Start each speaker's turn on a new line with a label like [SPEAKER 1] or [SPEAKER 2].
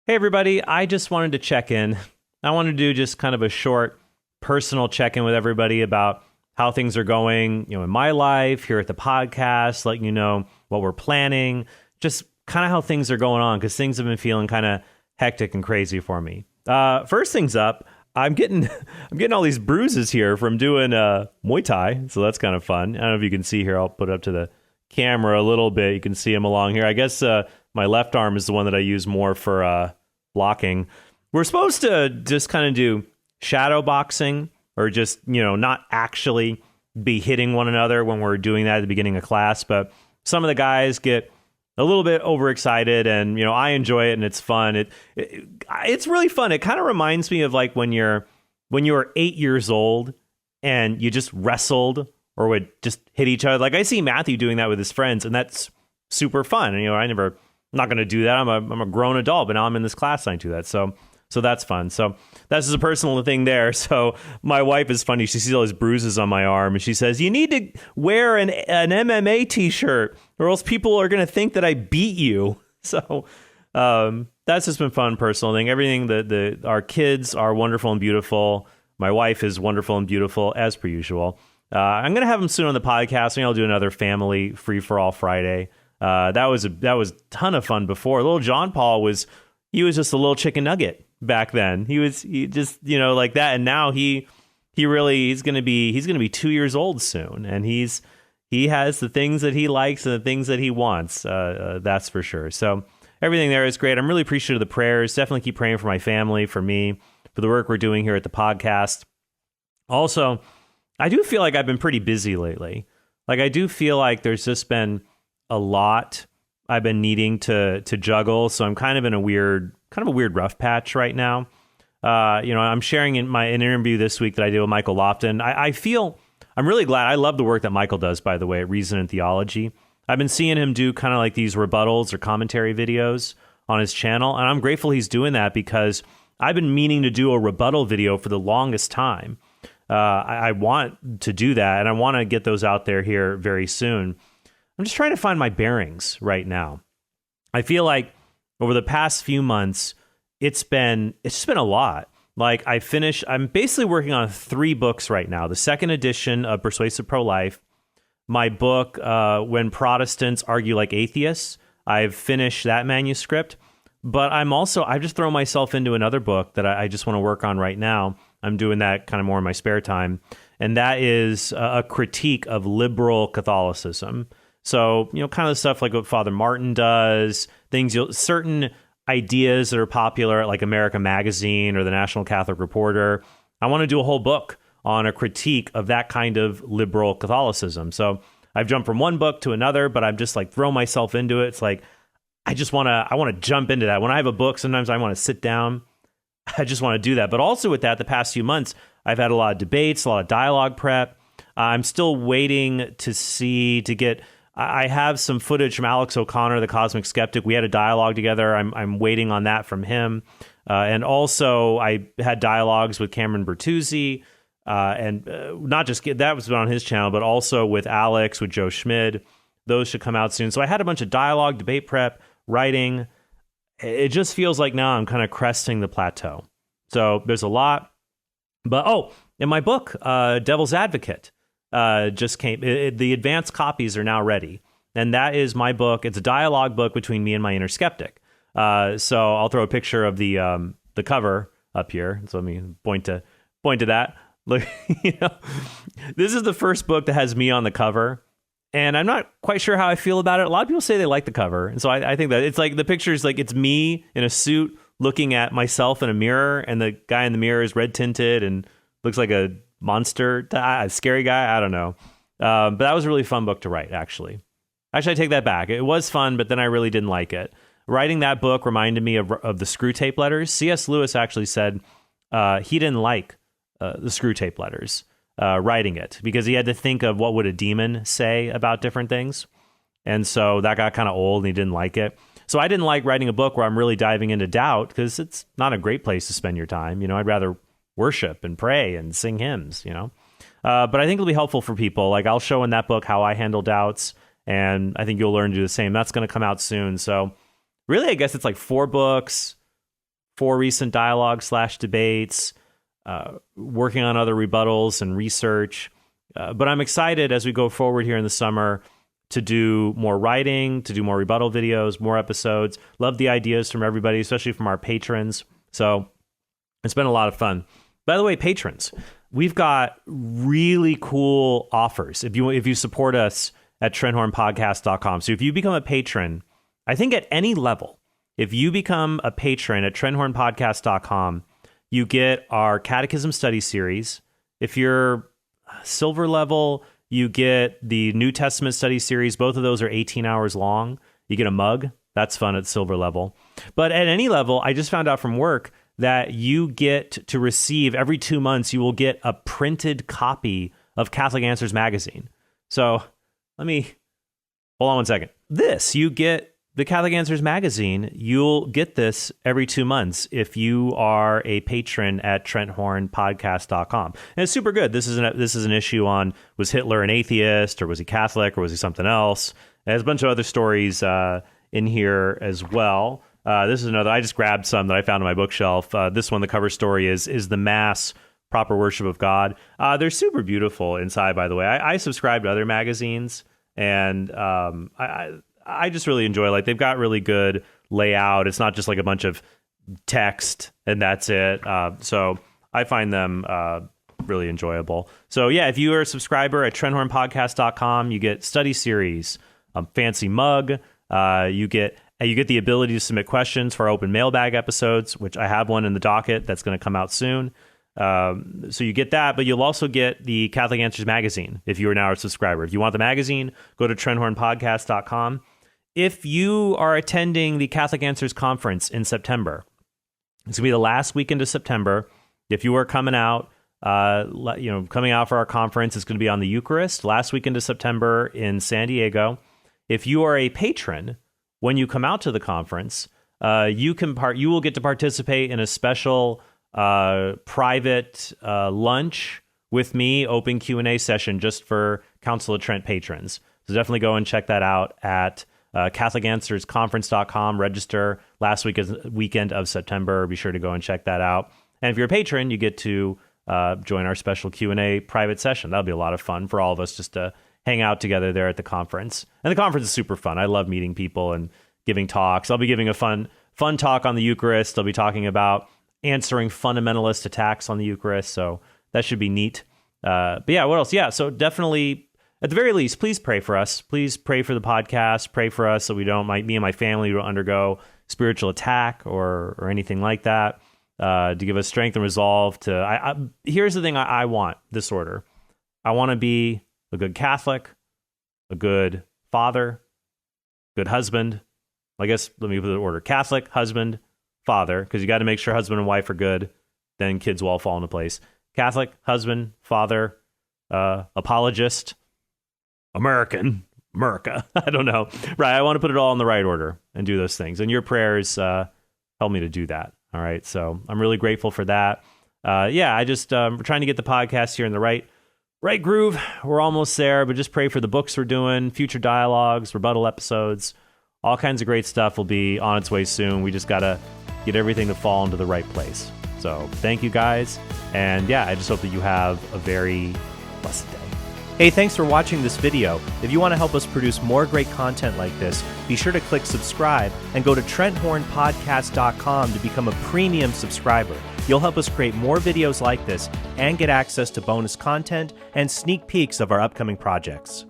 [SPEAKER 1] Hey, everybody. I just wanted to check in. I want to do just kind of a short personal check in with everybody about how things are going, in my life, here at the podcast, letting you know what we're planning, just kind of how things are going on, because things have been feeling kind of hectic and crazy for me. First things up, I'm getting all these bruises here from doing Muay Thai, so that's kind of fun. I don't know if you can see here. I'll put it up to the camera a little bit. You can see them along here. I guess my left arm is the one that I use more for blocking. We're supposed to just kind of do shadow boxing, or just, not actually be hitting one another when we're doing that at the beginning of class. But some of the guys get a little bit overexcited, and, I enjoy it and it's fun. It's really fun. It kind of reminds me of like when you were 8 years old and you just wrestled or would just hit each other. Like I see Matthew doing that with his friends, and that's super fun. And, I'm not going to do that. I'm a grown adult, but now I'm in this class and I do that. So that's fun. So that's just a personal thing there. So my wife is funny. She sees all these bruises on my arm and she says, "You need to wear an MMA t-shirt or else people are going to think that I beat you." So that's just been fun, personal thing. Everything that our kids are wonderful and beautiful. My wife is wonderful and beautiful as per usual. I'm going to have them soon on the podcast. Maybe I'll do another family free for all Friday. That was a ton of fun before. Little John Paul was just a little chicken nugget back then. He just, like that. And now he's going to be 2 years old soon. And he has the things that he likes and the things that he wants. That's for sure. So everything there is great. I'm really appreciative of the prayers. Definitely keep praying for my family, for me, for the work we're doing here at the podcast. Also, I do feel like I've been pretty busy lately. Like I do feel like there's just been a lot I've been needing to juggle. So I'm kind of in a weird rough patch right now. I'm sharing in an interview this week that I did with Michael Lofton. I'm really glad. I love the work that Michael does, by the way, at Reason and Theology. I've been seeing him do kind of like these rebuttals or commentary videos on his channel. And I'm grateful he's doing that, because I've been meaning to do a rebuttal video for the longest time. I want to do that, and I want to get those out there here very soon. I'm just trying to find my bearings right now. I feel like over the past few months, it's just been a lot. Like I'm basically working on 3 books right now. The second edition of Persuasive Pro-Life, my book, When Protestants Argue Like Atheists. I've finished that manuscript, but I've just thrown myself into another book that I just want to work on right now. I'm doing that kind of more in my spare time. And that is a critique of liberal Catholicism. So, kind of the stuff like what Father Martin does, certain ideas that are popular at like America Magazine or the National Catholic Reporter. I want to do a whole book on a critique of that kind of liberal Catholicism. So I've jumped from one book to another, but I'm just like throw myself into it. It's like, I want to jump into that. When I have a book, sometimes I want to sit down. I just want to do that. But also with that, the past few months, I've had a lot of debates, a lot of dialogue prep. I'm still waiting to get... I have some footage from Alex O'Connor, the Cosmic Skeptic. We had a dialogue together. I'm waiting on that from him. And also, I had dialogues with Cameron Bertuzzi, and not just that was on his channel, but also with Alex, with Joe Schmid. Those should come out soon. So I had a bunch of dialogue, debate prep, writing. It just feels like now I'm kind of cresting the plateau. So there's a lot. But, in my book, Devil's Advocate, just came. The advanced copies are now ready. And that is my book. It's a dialogue book between me and my inner skeptic. So I'll throw a picture of the cover up here. So let me point to that. Look, this is the first book that has me on the cover. And I'm not quite sure how I feel about it. A lot of people say they like the cover. And so I think that it's like the picture is like it's me in a suit looking at myself in a mirror. And the guy in the mirror is red tinted and looks like a monster, a scary guy. I don't know. But that was a really fun book to write, actually. Actually, I take that back. It was fun, but then I really didn't like it. Writing that book reminded me of the Screw Tape Letters. C.S. Lewis actually said he didn't like the Screw Tape Letters. Writing it, because he had to think of what would a demon say about different things. And so that got kind of old and he didn't like it. So I didn't like writing a book where I'm really diving into doubt, because it's not a great place to spend your time. I'd rather worship and pray and sing hymns, But I think it'll be helpful for people. Like I'll show in that book how I handle doubts, and I think you'll learn to do the same. That's going to come out soon. So really, I guess it's like 4 books, 4 recent dialogue/debates, working on other rebuttals and research. But I'm excited as we go forward here in the summer to do more writing, to do more rebuttal videos, more episodes. Love the ideas from everybody, especially from our patrons. So it's been a lot of fun. By the way, patrons, we've got really cool offers if you support us at TrentHornPodcast.com. So if you become a patron, I think at any level, if you become a patron at TrentHornPodcast.com, you get our Catechism Study Series. If you're silver level, you get the New Testament Study Series. Both of those are 18 hours long. You get a mug. That's fun at silver level. But at any level, I just found out from work that you get to receive every 2 months, you will get a printed copy of Catholic Answers magazine. So hold on one second. You get the Catholic Answers magazine. You'll get this every 2 months if you are a patron at TrentHornPodcast.com. And it's super good. This is an issue on, was Hitler an atheist, or was he Catholic, or was he something else? There's a bunch of other stories in here as well. This is another. I just grabbed some that I found on my bookshelf. This one, the cover story is the Mass proper worship of God. They're super beautiful inside, by the way. I subscribe to other magazines, and I just really enjoy, like, they've got really good layout. It's not just like a bunch of text and that's it. So I find them really enjoyable. So yeah, if you are a subscriber at TrentHornPodcast.com, you get study series, fancy mug. You get the ability to submit questions for our open mailbag episodes, which I have one in the docket that's going to come out soon. So you get that, but you'll also get the Catholic Answers magazine if you are now a subscriber. If you want the magazine, go to TrentHornPodcast.com. If you are attending the Catholic Answers Conference in September, it's going to be the last weekend of September. If you are coming out, coming out for our conference, it's going to be on the Eucharist, last weekend of September in San Diego. If you are a patron, when you come out to the conference, you will get to participate in a special private lunch with me, open Q&A session just for Council of Trent patrons. So definitely go and check that out at CatholicAnswersConference.com. Register last weekend of September. Be sure to go and check that out. And if you're a patron, you get to join our special Q&A private session. That'll be a lot of fun for all of us just to hang out together there at the conference. And the conference is super fun. I love meeting people and giving talks. I'll be giving a fun talk on the Eucharist. I'll be talking about answering fundamentalist attacks on the Eucharist. So that should be neat. But yeah, what else? Yeah, so definitely, at the very least, please pray for us. Please pray for the podcast. Pray for us so me and my family don't undergo spiritual attack or anything like that. To give us strength and resolve to... here's the thing I want, this order. I want to be a good Catholic, a good father, good husband. I guess let me put the order. Catholic, husband, father, because you got to make sure husband and wife are good. Then kids will all fall into place. Catholic, husband, father, apologist, America. I don't know. Right. I want to put it all in the right order and do those things. And your prayers help me to do that. All right. So I'm really grateful for that. I just we're trying to get the podcast here in the right groove. We're almost there, but just pray for the books we're doing, future dialogues, rebuttal episodes, all kinds of great stuff will be on its way soon. We just got to get everything to fall into the right place. So thank you guys. And yeah, I just hope that you have a very blessed day. Hey, thanks for watching this video. If you want to help us produce more great content like this, be sure to click subscribe and go to TrentHornPodcast.com to become a premium subscriber. You'll help us create more videos like this and get access to bonus content and sneak peeks of our upcoming projects.